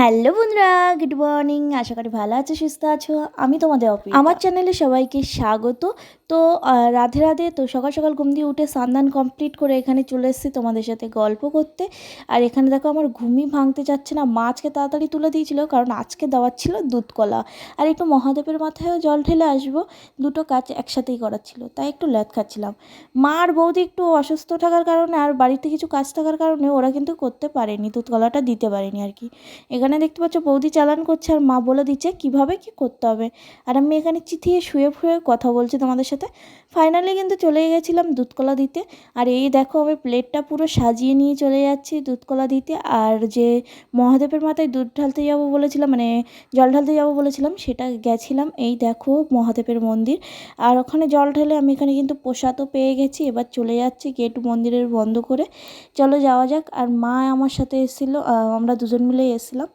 Hello বন্ধুরা, good morning. আশা করি ভালো আছো, সুস্থ আছো। আমি তোমাদের আমার চ্যানেলে সবাইকে স্বাগত। তো রাধে রাধে। তো সকাল সকাল ঘুম দিয়ে উঠে স্নান কমপ্লিট করে এখানে চলে এসেছি তোমাদের সাথে গল্প করতে। আর এখানে দেখো আমার ঘুমই ভাঙতে যাচ্ছে না। মা আজকে তাড়াতাড়ি তুলে দিয়েছিল, কারণ আজকে দেওয়ার ছিল দুধ কলা আর একটু মহাদেবের মাথায়ও জল ঢেলে আসবো। দুটো কাজ একসাথেই করার ছিল, তাই একটু ল্যাদ খাচ্ছিলাম। মা আর বৌদি একটু অসুস্থ থাকার কারণে আর বাড়িতে কিছু কাজ থাকার কারণে ওরা কিন্তু করতে পারেনি, দুধ কলাটা দিতে পারেনি আর কি। এখানে দেখতে পাচ্ছ বৌদি চালান করছে আর মা বলে দিচ্ছে কিভাবে কি করতে হবে। আর আমি এখানে চিথিয়ে শুয়ে ফুয়ে কথা বলছি তোমাদের সাথে। ফাইনালি কিন্তু চলে গেছিলাম দুধকলা দিতে। আর এই দেখো আমি প্লেটটা পুরো সাজিয়ে নিয়ে চলে যাচ্ছি দুধকলা দিতে। আর যে মহাদেবের মাথায় দুধ ঢালতে যাবো বলেছিলাম, মানে জল ঢালতে যাবো বলেছিলাম, সেটা গেছিলাম। এই দেখো মহাদেবের মন্দির। আর ওখানে জল ঢেলে আমি এখানে কিন্তু প্রসাদও পেয়ে গেছি। এবার চলে যাচ্ছি গেট মন্দিরের বন্ধ করে। চলো যাওয়া যাক। আর মা আমার সাথে এসেছিলো, আমরা দুজন মিলে এসেছিলাম।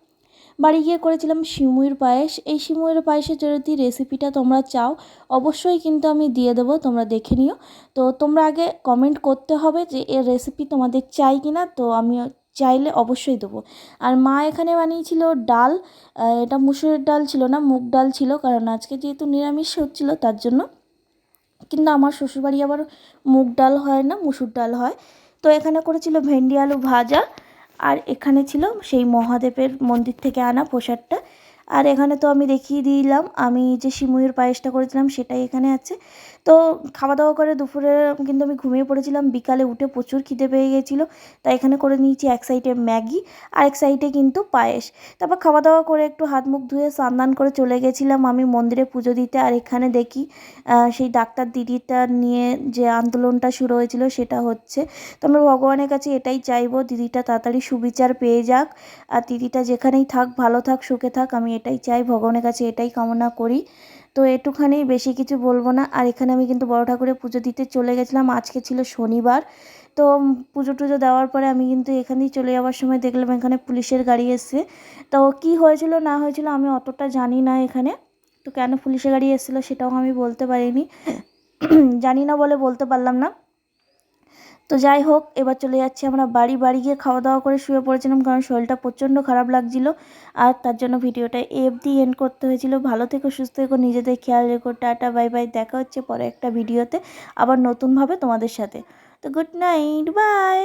বাড়ি গিয়ে করেছিলাম সিমুইয়ের পায়েস। এই সিমুইয়ের পায়েসের যদি রেসিপিটা তোমরা চাও অবশ্যই কিন্তু আমি দিয়ে দেবো, তোমরা দেখে নিও। তো তোমরা আগে কমেন্ট করতে হবে যে এর রেসিপি তোমাদের চাই কি না, তো আমি চাইলে অবশ্যই দেবো। আর মা এখানে বানিয়েছিল ডাল। এটা মুসুরের ডাল ছিল না, মুগ ডাল ছিল, কারণ আজকে যেহেতু নিরামিষ হচ্ছিল তার জন্য। কিন্তু আমার শ্বশুরবাড়ি আবার মুগ ডাল হয় না, মুসুর ডাল হয়। তো এখানে করেছিল ভেন্ডি আলু ভাজা। আর এখানে ছিল সেই মহাদেবের মন্দির থেকে আনা প্রসাদটা। আর এখানে তো আমি দেখিয়ে দিলাম আমি যে সিমুইয়ের পায়েসটা করেছিলাম সেটাই এখানে আছে। তো খাওয়া দাওয়া করে দুপুরে কিন্তু আমি ঘুমিয়ে পড়েছিলাম। বিকালে উঠে প্রচুর খিদে পেয়ে গেছিলো, তাই এখানে করে নিয়েছি এক সাইডে ম্যাগি আর এক সাইডে কিন্তু পায়েস। তারপর খাওয়া দাওয়া করে একটু হাত মুখ ধুয়ে স্নান করে চলে গেছিলাম আমি মন্দিরে পুজো দিতে। আর এখানে দেখি সেই ডাক্তার দিদিটা নিয়ে যে আন্দোলনটা শুরু হয়েছিল সেটা হচ্ছে। তো আমরা ভগবানের কাছে এটাই চাইবো, দিদিটা তাড়াতাড়ি সুবিচার পেয়ে যাক। আর দিদিটা যেখানেই থাক ভালো থাক, সুখে থাক, আমি এটাই চাই, ভগবানের কাছে এটাই কামনা করি। তো একটুখানি, বেশি কিছু বলবো না। আর এখানে আমি কিন্তু বড় ঠাকুরের পুজো দিতে চলে গেছিলাম। আজকে ছিল শনিবার। তো পুজো টুজো দেওয়ার পরে আমি কিন্তু এখানেই চলে যাওয়ার সময় দেখলাম এখানে পুলিশের গাড়ি এসছে। তো কী হয়েছিল না হয়েছিল আমি অতটা জানি না এখানে। তো কেন পুলিশের গাড়ি এসেছিলো সেটাও আমি বলতে পারিনি, জানি না বলে বলতে পারলাম না। তো যাই হোক, এবার চলে যাচ্ছি আমরা বাড়ি। বাড়ি গিয়ে খাওয়া দাওয়া করে শুয়ে পড়েছিলাম, কারণ শরীরটা প্রচণ্ড খারাপ লাগছিলো। আর তার জন্য ভিডিওটা অবধি এন্ড করতে হয়েছিল। ভালো থেকো, সুস্থ থেকো, নিজেদের খেয়াল রেখো। Tata, bye bye. দেখা হচ্ছে পরে একটা ভিডিওতে আবার নতুনভাবে তোমাদের সাথে। তো গুড নাইট, বাই।